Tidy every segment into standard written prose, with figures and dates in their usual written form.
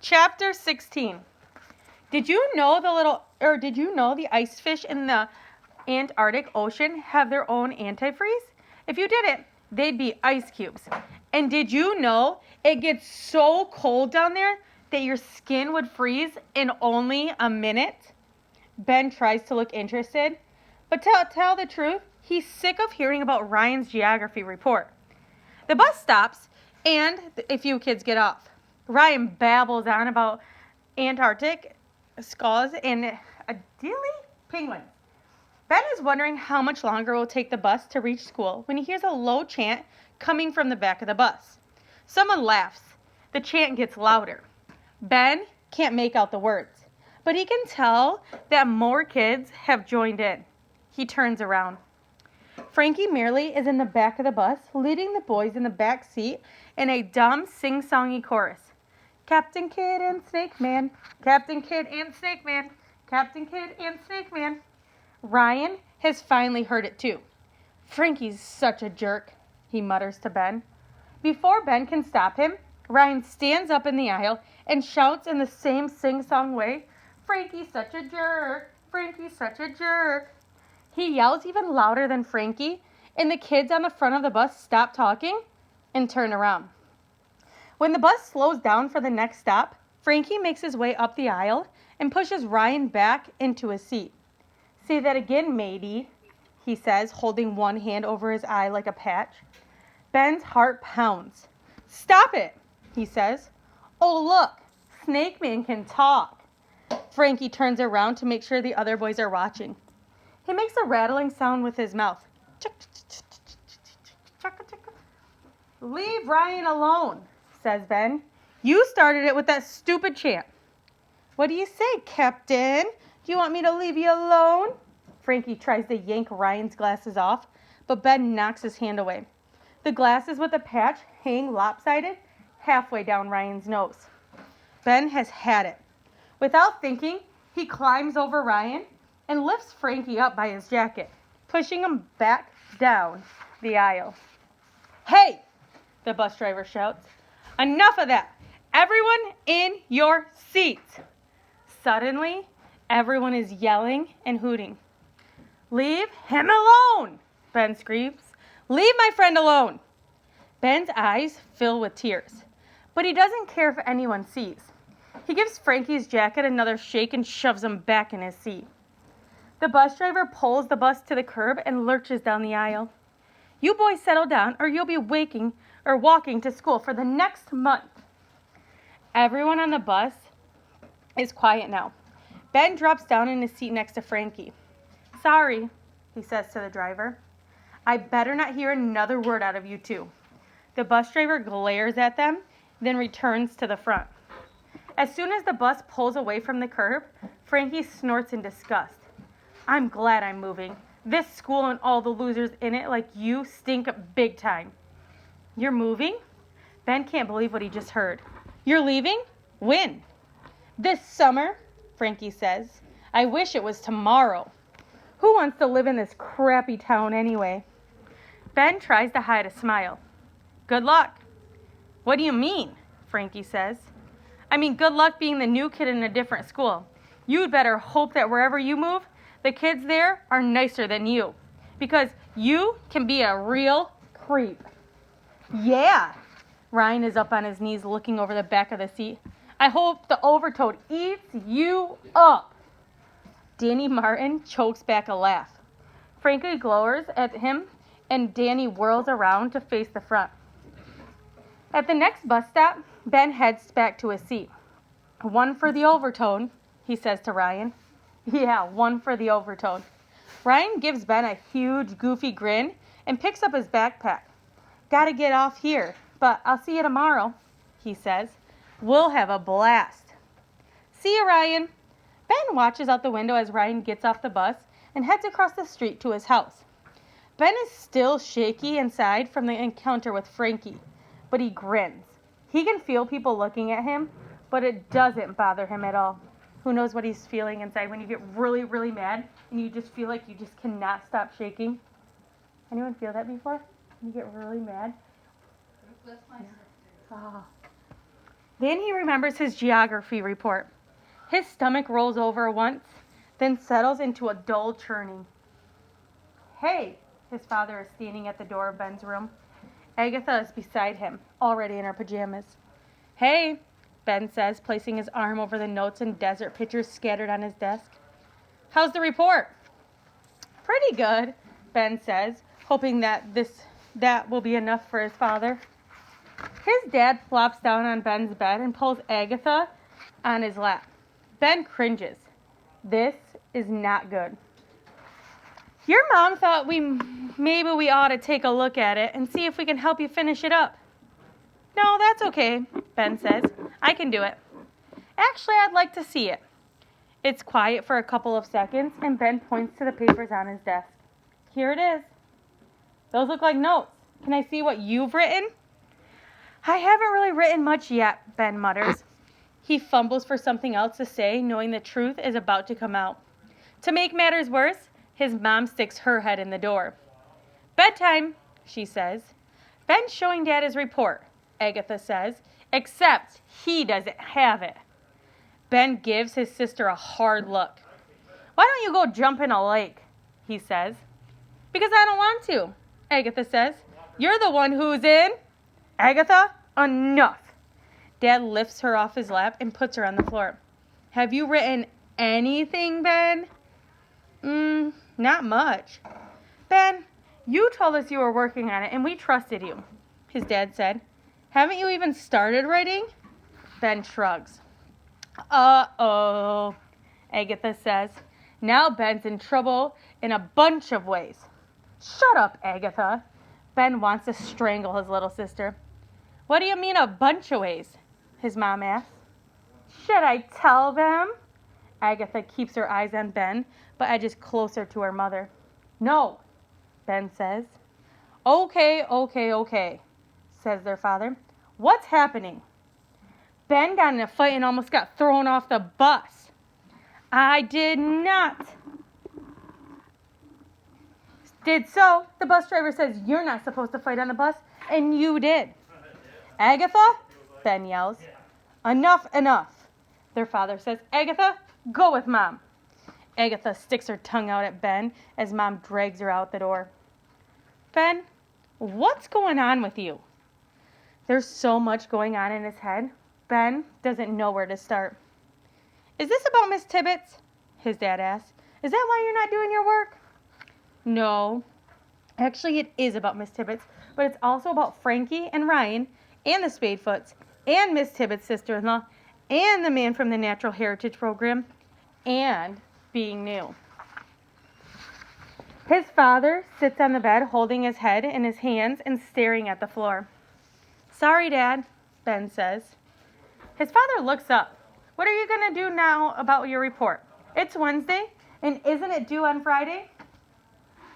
Chapter 16. Did you know the ice fish in the Antarctic Ocean have their own antifreeze? If you didn't, they'd be ice cubes. And did you know it gets so cold down there that your skin would freeze in only a minute? Ben tries to look interested, but to tell the truth, he's sick of hearing about Ryan's geography report. The bus stops, and a few kids get off. Ryan babbles on about Antarctic skulls and Adelie penguins. Ben is wondering how much longer it will take the bus to reach school when he hears a low chant coming from the back of the bus. Someone laughs. The chant gets louder. Ben can't make out the words, but he can tell that more kids have joined in. He turns around. Frankie merely is in the back of the bus, leading the boys in the back seat in a dumb sing-songy chorus. Captain Kidd and Snake Man, Captain Kidd and Snake Man, Captain Kidd and Snake Man. Ryan has finally heard it too. Frankie's such a jerk, he mutters to Ben. Before Ben can stop him, Ryan stands up in the aisle and shouts in the same sing-song way, Frankie's such a jerk, Frankie's such a jerk. He yells even louder than Frankie, and the kids on the front of the bus stop talking and turn around. When the bus slows down for the next stop, Frankie makes his way up the aisle and pushes Ryan back into his seat. Say that again, matey, he says, holding one hand over his eye like a patch. Ben's heart pounds. Stop it, he says. Oh, look, Snake Man can talk. Frankie turns around to make sure the other boys are watching. He makes a rattling sound with his mouth. Leave Ryan alone, says Ben. You started it with that stupid chant. What do you say, Captain? Do you want me to leave you alone? Frankie tries to yank Ryan's glasses off, but Ben knocks his hand away. The glasses with the patch hang lopsided halfway down Ryan's nose. Ben has had it. Without thinking, he climbs over Ryan and lifts Frankie up by his jacket, pushing him back down the aisle. Hey, the bus driver shouts. Enough of that. Everyone in your seats. Suddenly, everyone is yelling and hooting. Leave him alone, Ben screams. Leave my friend alone. Ben's eyes fill with tears, but he doesn't care if anyone sees. He gives Frankie's jacket another shake and shoves him back in his seat. The bus driver pulls the bus to the curb and lurches down the aisle. You boys settle down or you'll be walking to school for the next month. Everyone on the bus is quiet now. Ben drops down in his seat next to Frankie. Sorry, he says to the driver. I better not hear another word out of you two. The bus driver glares at them, then returns to the front. As soon as the bus pulls away from the curb, Frankie snorts in disgust. I'm glad I'm moving. This school and all the losers in it like you stink big time. You're moving? Ben can't believe what he just heard. You're leaving? When? This summer, Frankie says. I wish it was tomorrow. Who wants to live in this crappy town anyway? Ben tries to hide a smile. Good luck. What do you mean? Frankie says. I mean, good luck being the new kid in a different school. You'd better hope that wherever you move, the kids there are nicer than you. Because you can be a real creep. Yeah. Ryan is up on his knees looking over the back of the seat. I hope the overtoad eats you up. Danny Martin chokes back a laugh. Frankie glowers at him, and Danny whirls around to face the front. At the next bus stop, Ben heads back to his seat. One for the overtone, he says to Ryan. Yeah, one for the overtone. Ryan gives Ben a huge, goofy grin and picks up his backpack. Gotta get off here, but I'll see you tomorrow, he says. We'll have a blast. See you, Ryan. Ben watches out the window as Ryan gets off the bus and heads across the street to his house. Ben is still shaky inside from the encounter with Frankie, but he grins. He can feel people looking at him, but it doesn't bother him at all. Who knows what he's feeling inside when you get really, really mad and you just feel like you just cannot stop shaking? Anyone feel that before? When you get really mad? That's my sister. Oh. Then he remembers his geography report. His stomach rolls over once, then settles into a dull churning. Hey, his father is standing at the door of Ben's room. Agatha is beside him, already in her pajamas. Hey, Ben says, placing his arm over the notes and desert pictures scattered on his desk. How's the report? Pretty good, Ben says, hoping that will be enough for his father. His dad flops down on Ben's bed and pulls Agatha on his lap. Ben cringes. This is not good. Your mom thought maybe we ought to take a look at it and see if we can help you finish it up. No, that's okay, Ben says. I can do it. Actually, I'd like to see it. It's quiet for a couple of seconds, and Ben points to the papers on his desk. Here it is. Those look like notes. Can I see what you've written? I haven't really written much yet, Ben mutters. He fumbles for something else to say, knowing the truth is about to come out. To make matters worse, his mom sticks her head in the door. Bedtime, she says. Ben's showing Dad his report, Agatha says, except he doesn't have it. Ben gives his sister a hard look. Why don't you go jump in a lake, he says. Because I don't want to, Agatha says. You're the one who's in. Agatha, enough. Dad lifts her off his lap and puts her on the floor. Have you written anything, Ben? Not much. Ben, you told us you were working on it and we trusted you, his dad said. Haven't you even started writing? Ben shrugs. Uh-oh, Agatha says. Now Ben's in trouble in a bunch of ways. Shut up, Agatha. Ben wants to strangle his little sister. What do you mean a bunch of ways? His mom asks. Should I tell them? Agatha keeps her eyes on Ben, but edges closer to her mother. No, Ben says. Okay, says their father. What's happening? Ben got in a fight and almost got thrown off the bus. I did not. Did so. The bus driver says you're not supposed to fight on the bus, and you did. Agatha, Ben yells. Enough. Their father says, Agatha, go with Mom. Agatha sticks her tongue out at Ben as Mom drags her out the door. Ben, what's going on with you? There's so much going on in his head. Ben doesn't know where to start. Is this about Miss Tibbetts? His dad asks. Is that why you're not doing your work? No. Actually, it is about Miss Tibbetts, but it's also about Frankie and Ryan and the Spadefoots and Miss Tibbetts' sister-in-law and the man from the Natural Heritage Program and being new. His father sits on the bed holding his head in his hands and staring at the floor. Sorry, Dad, Ben says. His father looks up. What are you going to do now about your report? It's Wednesday, and isn't it due on Friday?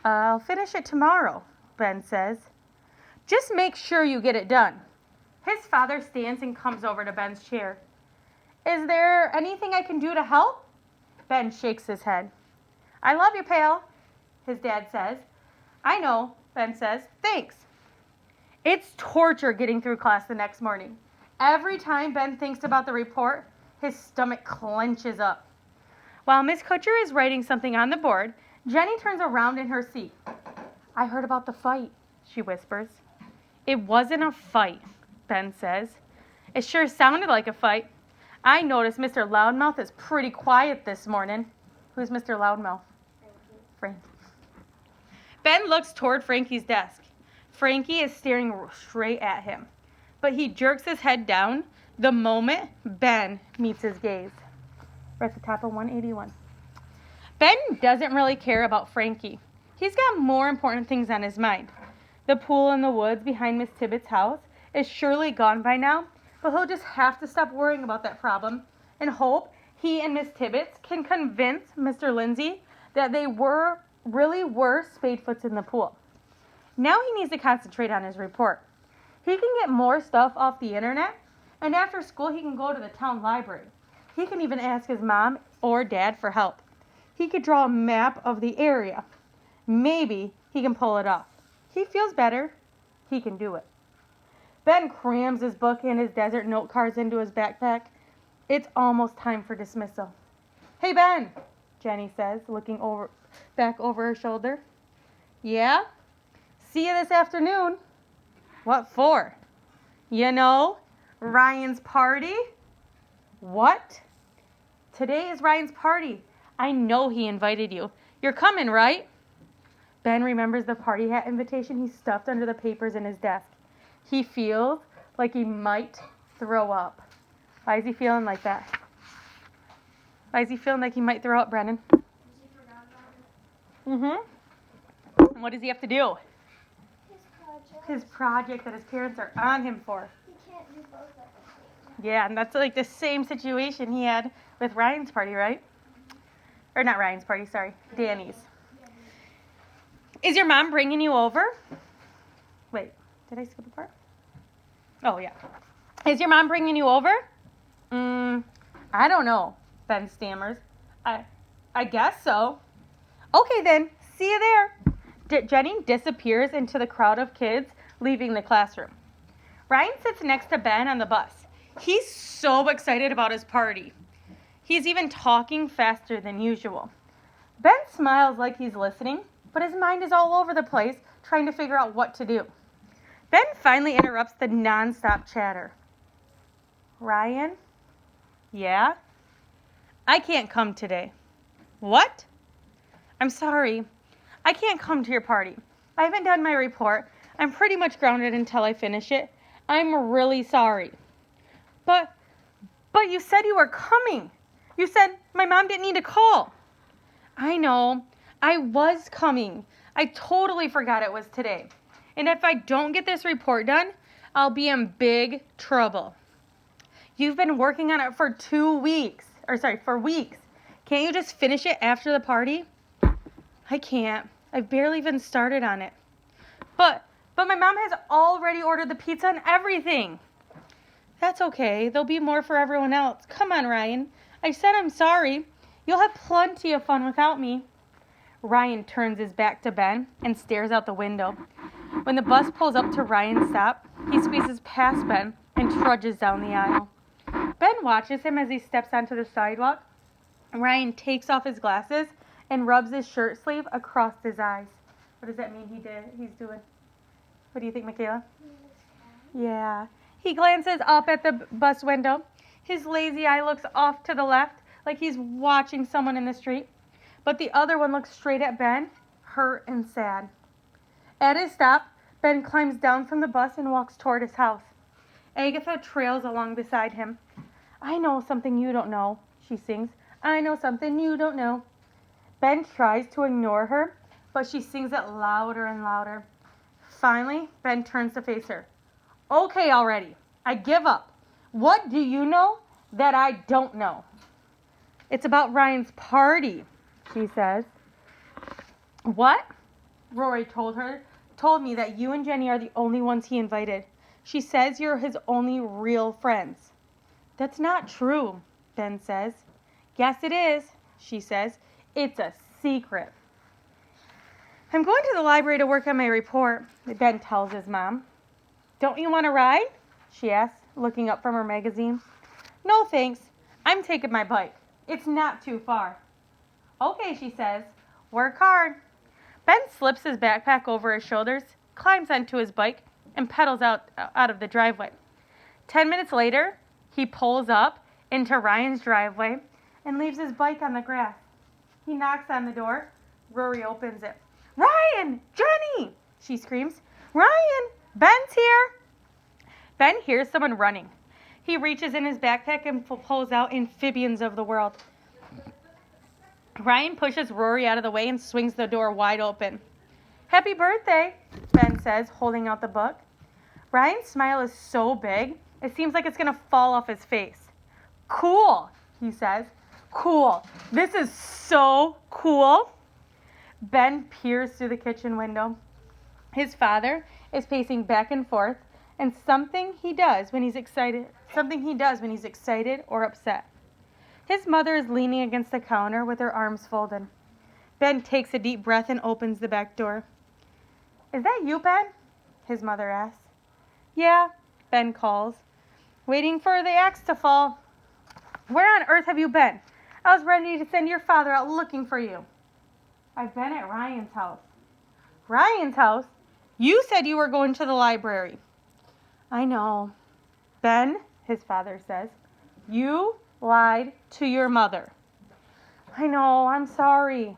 I'll finish it tomorrow, Ben says. Just make sure you get it done. His father stands and comes over to Ben's chair. Is there anything I can do to help? Ben shakes his head. I love you, pal, his dad says. I know, Ben says. Thanks. It's torture getting through class the next morning. Every time Ben thinks about the report, his stomach clenches up. While Miss Kutcher is writing something on the board, Jenny turns around in her seat. I heard about the fight, she whispers. It wasn't a fight, Ben says. It sure sounded like a fight. I noticed Mr. Loudmouth is pretty quiet this morning. Who's Mr. Loudmouth? Frankie. Ben looks toward Frankie's desk. Frankie is staring straight at him, but he jerks his head down the moment Ben meets his gaze. We're at the top of 181. Ben doesn't really care about Frankie. He's got more important things on his mind. The pool in the woods behind Miss Tibbetts' house is surely gone by now, but he'll just have to stop worrying about that problem and hope he and Miss Tibbetts can convince Mr. Lindsay that they really were Spadefoots in the pool. Now he needs to concentrate on his report. He can get more stuff off the internet, and after school he can go to the town library. He can even ask his mom or dad for help. He could draw a map of the area. Maybe he can pull it off. He feels better. He can do it. Ben crams his book and his desert note cards into his backpack. It's almost time for dismissal. Hey, Ben, Jenny says, looking back over her shoulder. Yeah? See you this afternoon. What for? You know, Ryan's party. What? Today is Ryan's party. I know he invited you. You're coming, right? Ben remembers the party hat invitation he stuffed under the papers in his desk. He feels like he might throw up. Why is he feeling like that? Why is he feeling like he might throw up, Brennan? Mm-hmm. What does he have to do? His project that his parents are on him for. He can't do both at the same time. Yeah, and that's like the same situation he had with Ryan's party, right? Or not Ryan's party, sorry. Danny's. Is your mom bringing you over? Wait, did I skip a part? Oh, yeah. Is your mom bringing you over? I don't know, Ben stammers. I guess so. Okay, then. See you there. Jenny disappears into the crowd of kids leaving the classroom. Ryan sits next to Ben on the bus. He's so excited about his party. He's even talking faster than usual. Ben smiles like he's listening, but his mind is all over the place trying to figure out what to do. Ben finally interrupts the nonstop chatter. Ryan? Yeah? I can't come today. What? I'm sorry. I can't come to your party. I haven't done my report. I'm pretty much grounded until I finish it. I'm really sorry. But you said you were coming. You said my mom didn't need to call. I know. I was coming. I totally forgot it was today. And if I don't get this report done, I'll be in big trouble. You've been working on it for weeks. Can't you just finish it after the party? I can't. I've barely even started on it. But my mom has already ordered the pizza and everything. That's okay. There'll be more for everyone else. Come on, Ryan. I said I'm sorry. You'll have plenty of fun without me. Ryan turns his back to Ben and stares out the window. When the bus pulls up to Ryan's stop, he squeezes past Ben and trudges down the aisle. Ben watches him as he steps onto the sidewalk. Ryan takes off his glasses and rubs his shirt sleeve across his eyes. What does that mean he's doing? What do you think, Michaela? Yeah. He glances up at the bus window. His lazy eye looks off to the left like he's watching someone in the street. But the other one looks straight at Ben, hurt and sad. At his stop, Ben climbs down from the bus and walks toward his house. Agatha trails along beside him. I know something you don't know, she sings. I know something you don't know. Ben tries to ignore her, but she sings it louder and louder. Finally, Ben turns to face her. Okay, already. I give up. What do you know that I don't know? It's about Ryan's party, she says. What? Rory told me that you and Jenny are the only ones he invited. She says you're his only real friends. That's not true, Ben says. Yes, it is, she says. It's a secret. I'm going to the library to work on my report, Ben tells his mom. Don't you want to ride? She asks, looking up from her magazine. No, thanks. I'm taking my bike. It's not too far. Okay, she says. Work hard. Ben slips his backpack over his shoulders, climbs onto his bike, and pedals out of the driveway. 10 minutes later, he pulls up into Ryan's driveway and leaves his bike on the grass. He knocks on the door. Rory opens it. Ryan! Jenny! She screams. Ryan! Ben's here! Ben hears someone running. He reaches in his backpack and pulls out Amphibians of the World. Ryan pushes Rory out of the way and swings the door wide open. Happy birthday, Ben says, holding out the book. Ryan's smile is so big, it seems like it's going to fall off his face. Cool, he says. Cool. This is so cool. Ben peers through the kitchen window. His father is pacing back and forth, and something he does when he's excited or upset. His mother is leaning against the counter with her arms folded. Ben takes a deep breath and opens the back door. Is that you, Ben? His mother asks. Yeah, Ben calls, waiting for the axe to fall. Where on earth have you been? I was ready to send your father out looking for you. I've been at Ryan's house. Ryan's house? You said you were going to the library. I know. Ben, his father says, you lied to your mother. I know, I'm sorry.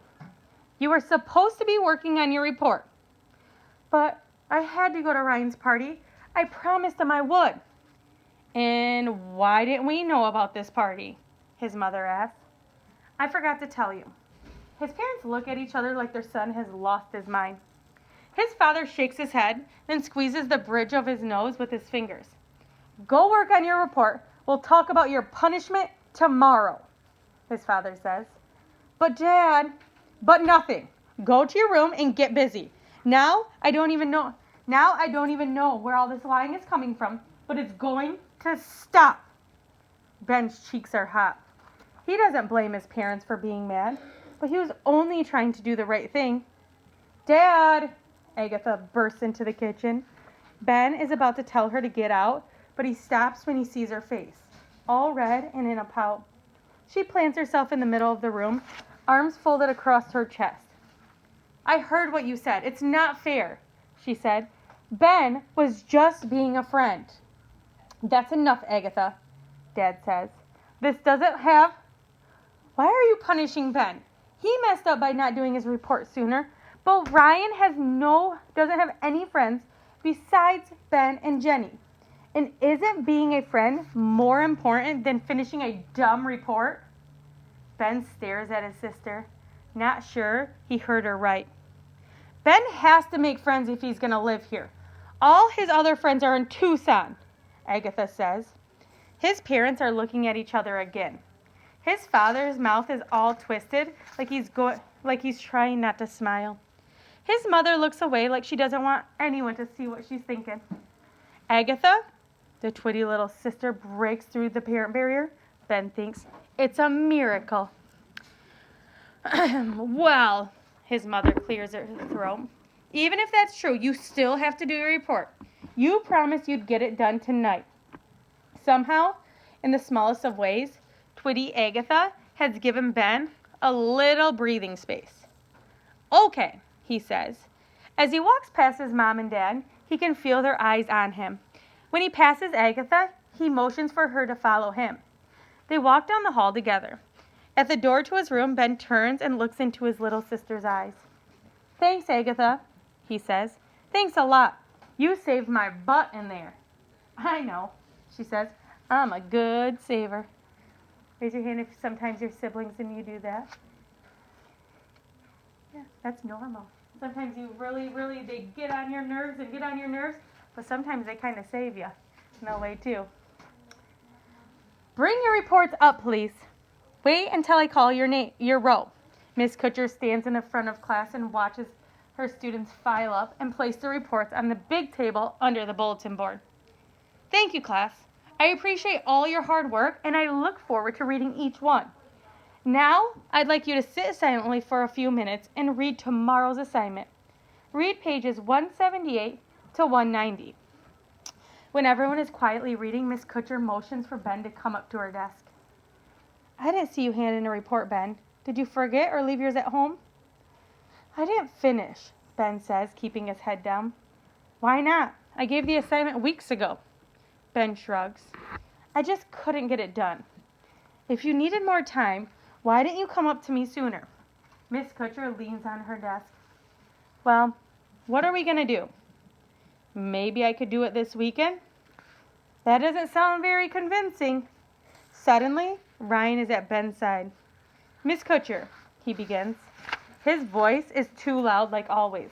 You were supposed to be working on your report. But I had to go to Ryan's party. I promised him I would. And why didn't we know about this party? His mother asked. I forgot to tell you. His parents look at each other like their son has lost his mind. His father shakes his head, then squeezes the bridge of his nose with his fingers. Go work on your report. We'll talk about your punishment tomorrow, his father says. But Dad, but nothing. Go to your room and get busy. Now I don't even know where all this lying is coming from, but it's going to stop. Ben's cheeks are hot. He doesn't blame his parents for being mad, but he was only trying to do the right thing. Dad, Agatha bursts into the kitchen. Ben is about to tell her to get out, but he stops when he sees her face, all red and in a pout. She plants herself in the middle of the room, arms folded across her chest. I heard what you said. It's not fair, she said. Ben was just being a friend. That's enough, Agatha, Dad says. This doesn't have... Why are you punishing Ben? He messed up by not doing his report sooner, but Ryan doesn't have any friends besides Ben and Jenny. And isn't being a friend more important than finishing a dumb report? Ben stares at his sister, not sure he heard her right. Ben has to make friends if he's going to live here. All his other friends are in Tucson, Agatha says. His parents are looking at each other again. His father's mouth is all twisted, like he's trying not to smile. His mother looks away like she doesn't want anyone to see what she's thinking. Agatha, the twitty little sister, breaks through the parent barrier. Ben thinks, it's a miracle. Well, his mother clears her throat. Even if that's true, you still have to do your report. You promised you'd get it done tonight. Somehow, in the smallest of ways, Twitty Agatha has given Ben a little breathing space. Okay, he says. As he walks past his mom and dad, he can feel their eyes on him. When he passes Agatha, he motions for her to follow him. They walk down the hall together. At the door to his room, Ben turns and looks into his little sister's eyes. Thanks, Agatha, he says. Thanks a lot. You saved my butt in there. I know, she says. I'm a good saver. Raise your hand if sometimes your siblings and you do that. Yeah, that's normal. Sometimes you they get on your nerves, but sometimes they kind of save you in a way too. Bring your reports up, please. Wait until I call your row. Miss Kutcher stands in the front of class and watches her students file up and place the reports on the big table under the bulletin board. Thank you, class. I appreciate all your hard work, and I look forward to reading each one. Now, I'd like you to sit silently for a few minutes and read tomorrow's assignment. Read pages 178 to 190. When everyone is quietly reading, Miss Kutcher motions for Ben to come up to her desk. I didn't see you hand in a report, Ben. Did you forget or leave yours at home? I didn't finish, Ben says, keeping his head down. Why not? I gave the assignment weeks ago. Ben shrugs. I just couldn't get it done. If you needed more time, why didn't you come up to me sooner? Miss Kutcher leans on her desk. Well, what are we going to do? Maybe I could do it this weekend? That doesn't sound very convincing. Suddenly, Ryan is at Ben's side. Miss Kutcher, he begins. His voice is too loud like always.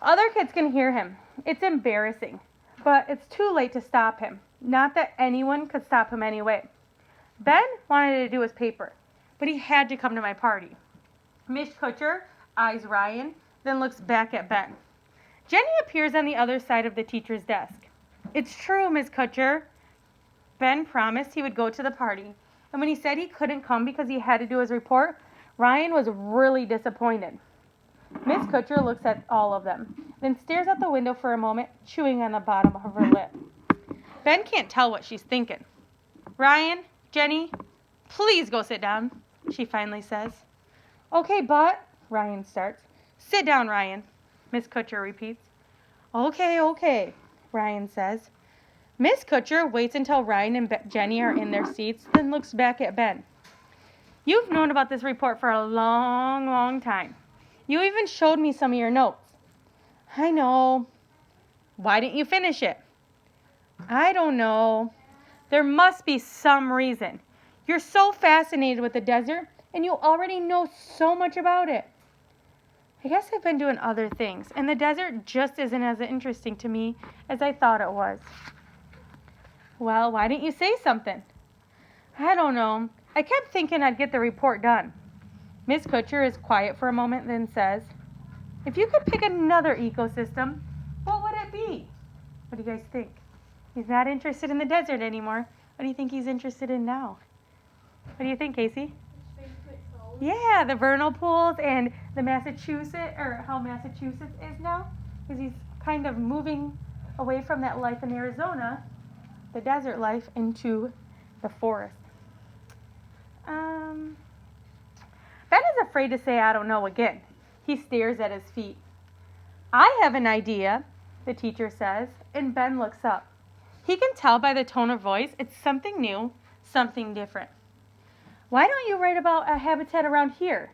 Other kids can hear him. It's embarrassing, but it's too late to stop him. Not that anyone could stop him anyway. Ben wanted to do his paper, but he had to come to my party. Miss Kutcher eyes Ryan, then looks back at Ben. Jenny appears on the other side of the teacher's desk. It's true, Miss Kutcher. Ben promised he would go to the party, and when he said he couldn't come because he had to do his report, Ryan was really disappointed. Miss Kutcher looks at all of them, then stares out the window for a moment, chewing on the bottom of her lip. Ben can't tell what she's thinking. Ryan, Jenny, please go sit down, she finally says. Okay, but, Ryan starts. Sit down, Ryan, Miss Kutcher repeats. Okay, Ryan says. Miss Kutcher waits until Ryan and Jenny are in their seats, then looks back at Ben. You've known about this report for a long, long time. You even showed me some of your notes. I know. Why didn't you finish it? I don't know. There must be some reason. You're so fascinated with the desert, and you already know so much about it. I guess I've been doing other things, and the desert just isn't as interesting to me as I thought it was. Well, why didn't you say something? I don't know. I kept thinking I'd get the report done. Miss Kutcher is quiet for a moment, then says, if you could pick another ecosystem, what would it be? What do you guys think? He's not interested in the desert anymore. What do you think he's interested in now? What do you think, Casey? Yeah, the vernal pools and the Massachusetts, or how Massachusetts is now. Because he's kind of moving away from that life in Arizona, the desert life, into the forest. Ben is afraid to say I don't know again. He stares at his feet. I have an idea, the teacher says, and Ben looks up. He can tell by the tone of voice it's something new, something different. Why don't you write about a habitat around here?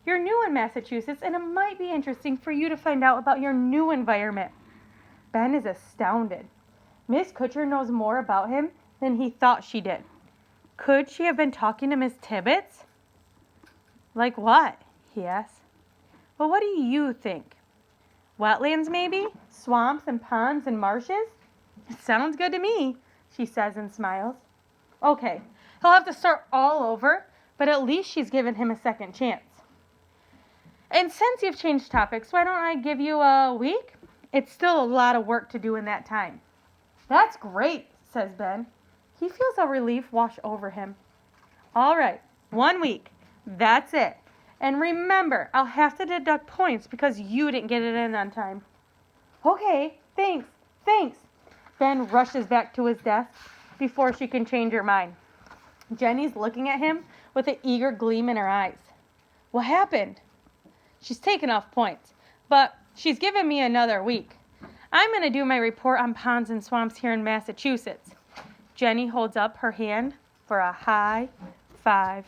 You're new in Massachusetts, and it might be interesting for you to find out about your new environment. Ben is astounded. Miss Kutcher knows more about him than he thought she did. Could she have been talking to Miss Tibbetts? Like what? He asks. Well, what do you think? Wetlands, maybe? Swamps and ponds and marshes? It sounds good to me, she says and smiles. Okay, he'll have to start all over, but at least she's given him a second chance. And since you've changed topics, why don't I give you a week? It's still a lot of work to do in that time. That's great, says Ben. He feels a relief wash over him. All right, 1 week. That's it. And remember, I'll have to deduct points because you didn't get it in on time. Okay, thanks. Ben rushes back to his desk before she can change her mind. Jenny's looking at him with an eager gleam in her eyes. What happened? She's taken off points, but she's given me another week. I'm going to do my report on ponds and swamps here in Massachusetts. Jenny holds up her hand for a high five.